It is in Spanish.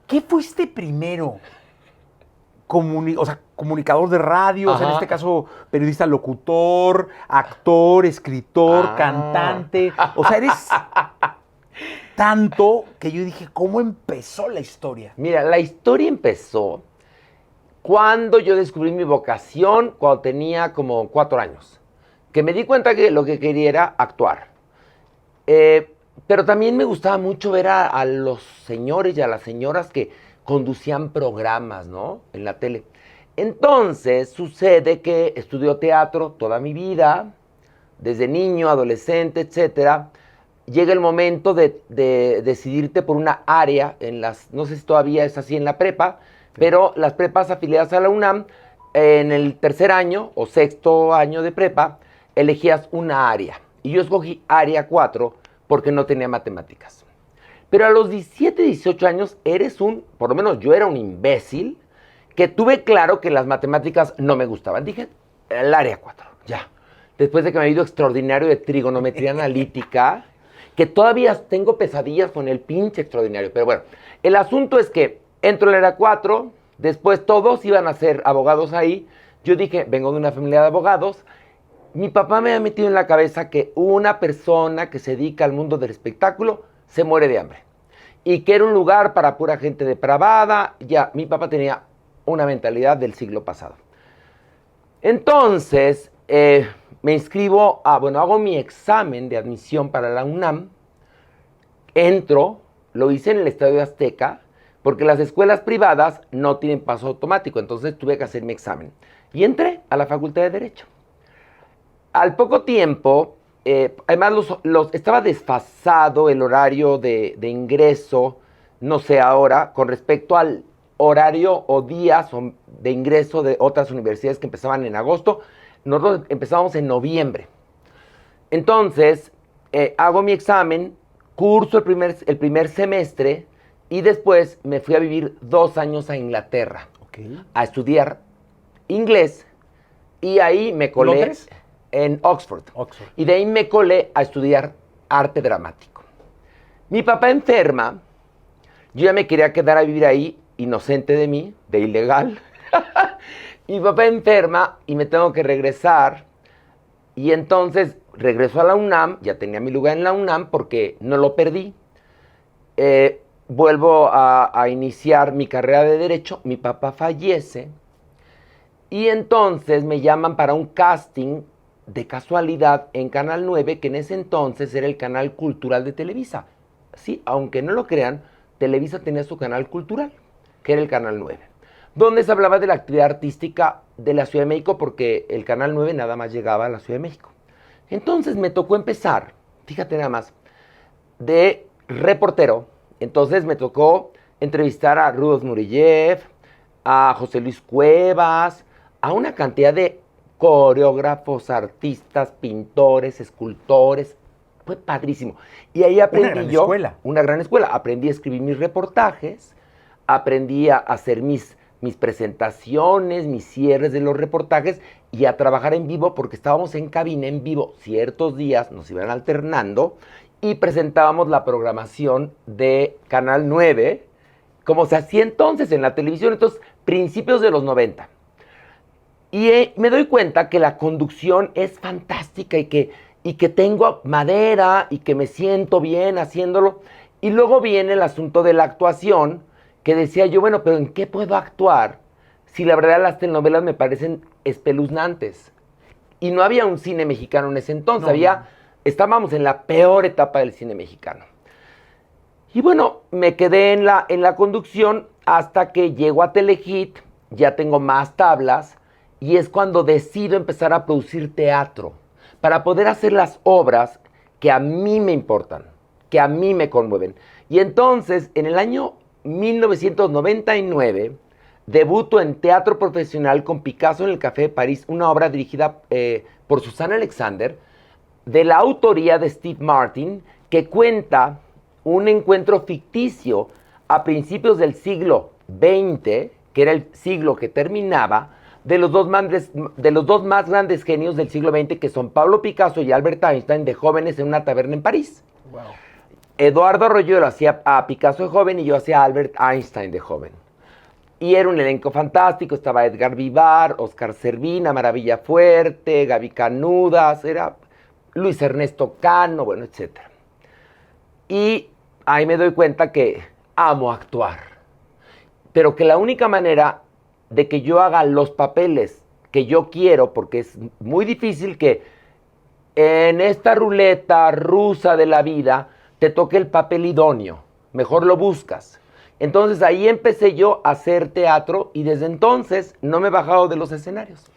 ¿Qué fuiste primero? Comunicador de radio, o sea, en este caso, periodista locutor, actor, escritor, cantante. O sea, eres tanto que yo dije, ¿cómo empezó la historia? Mira, la historia empezó cuando yo descubrí mi vocación, cuando tenía como 4 años. Que me di cuenta que lo que quería era actuar. Pero también me gustaba mucho ver a los señores y a las señoras que conducían programas, ¿no? En la tele. Entonces, sucede que estudió teatro toda mi vida, desde niño, adolescente, etcétera. Llega el momento de decidirte por una área, no sé si todavía es así en la prepa, pero las prepas afiliadas a la UNAM, en el tercer año o sexto año de prepa, elegías una área. Y yo escogí área 4 porque no tenía matemáticas. Pero a los 17, 18 años por lo menos yo era un imbécil, que tuve claro que las matemáticas no me gustaban. Dije, el área 4, ya. Después de que me he ido extraordinario de trigonometría analítica, que todavía tengo pesadillas con el pinche extraordinario. Pero bueno, el asunto es que entro en el área 4, después todos iban a ser abogados ahí. Yo dije, vengo de una familia de abogados. Mi papá me ha metido en la cabeza que una persona que se dedica al mundo del espectáculo se muere de hambre. Y que era un lugar para pura gente depravada. Ya, mi papá tenía una mentalidad del siglo pasado. Entonces, me inscribo hago mi examen de admisión para la UNAM. Entro, lo hice en el Estadio Azteca, porque las escuelas privadas no tienen paso automático. Entonces tuve que hacer mi examen. Y entré a la Facultad de Derecho. Al poco tiempo, además estaba desfasado el horario de ingreso, no sé ahora, con respecto al horario o días de ingreso de otras universidades que empezaban en agosto. Nosotros empezábamos en noviembre. Entonces, hago mi examen, curso el primer semestre y después me fui a vivir 2 años a Inglaterra, a estudiar inglés, y ahí me colé. ¿Londres? En Oxford. Y de ahí me colé a estudiar arte dramático. Mi papá enferma, yo ya me quería quedar a vivir ahí, inocente de mí, de ilegal. Mi papá enferma y me tengo que regresar. Y entonces regreso a la UNAM, ya tenía mi lugar en la UNAM porque no lo perdí. Vuelvo a iniciar mi carrera de Derecho, mi papá fallece. Y entonces me llaman para un casting de casualidad en Canal 9, que en ese entonces era el canal cultural de Televisa. Sí, aunque no lo crean, Televisa tenía su canal cultural, que era el Canal 9, donde se hablaba de la actividad artística de la Ciudad de México, porque el Canal 9 nada más llegaba a la Ciudad de México. Entonces me tocó empezar, fíjate nada más, de reportero. Entonces me tocó entrevistar a Rudolf Nureyev, a José Luis Cuevas, a una cantidad de coreógrafos, artistas, pintores, escultores. Fue padrísimo. Y ahí aprendí una gran escuela. Aprendí a escribir mis reportajes, aprendí a hacer mis presentaciones, mis cierres de los reportajes y a trabajar en vivo, porque estábamos en cabina en vivo ciertos días, nos iban alternando y presentábamos la programación de Canal 9, como se hacía entonces en la televisión, entonces principios de los 90. Y me doy cuenta que la conducción es fantástica y que tengo madera y que me siento bien haciéndolo. Y luego viene el asunto de la actuación, que decía yo, bueno, pero ¿en qué puedo actuar si la verdad las telenovelas me parecen espeluznantes? Y no había un cine mexicano en ese entonces, estábamos en la peor etapa del cine mexicano. Y bueno, me quedé en la conducción hasta que llego a Telehit, ya tengo más tablas, y es cuando decido empezar a producir teatro para poder hacer las obras que a mí me importan, que a mí me conmueven. Y entonces, en el año 1999, debuto en teatro profesional con Picasso en el Café de París, una obra dirigida por Susana Alexander, de la autoría de Steve Martin, que cuenta un encuentro ficticio a principios del siglo XX, que era el siglo que terminaba, de los dos más grandes genios del siglo XX, que son Pablo Picasso y Albert Einstein, de jóvenes en una taberna en París. Wow. Eduardo Arroyo lo hacía a Picasso de joven y yo hacía a Albert Einstein de joven. Y era un elenco fantástico, estaba Edgar Vivar, Oscar Cervina, Maravilla Fuerte, Gaby Canudas, era Luis Ernesto Cano, bueno, etc. Y ahí me doy cuenta que amo actuar, pero que la única manera de que yo haga los papeles que yo quiero, porque es muy difícil que en esta ruleta rusa de la vida te toque el papel idóneo, mejor lo buscas. Entonces ahí empecé yo a hacer teatro y desde entonces no me he bajado de los escenarios.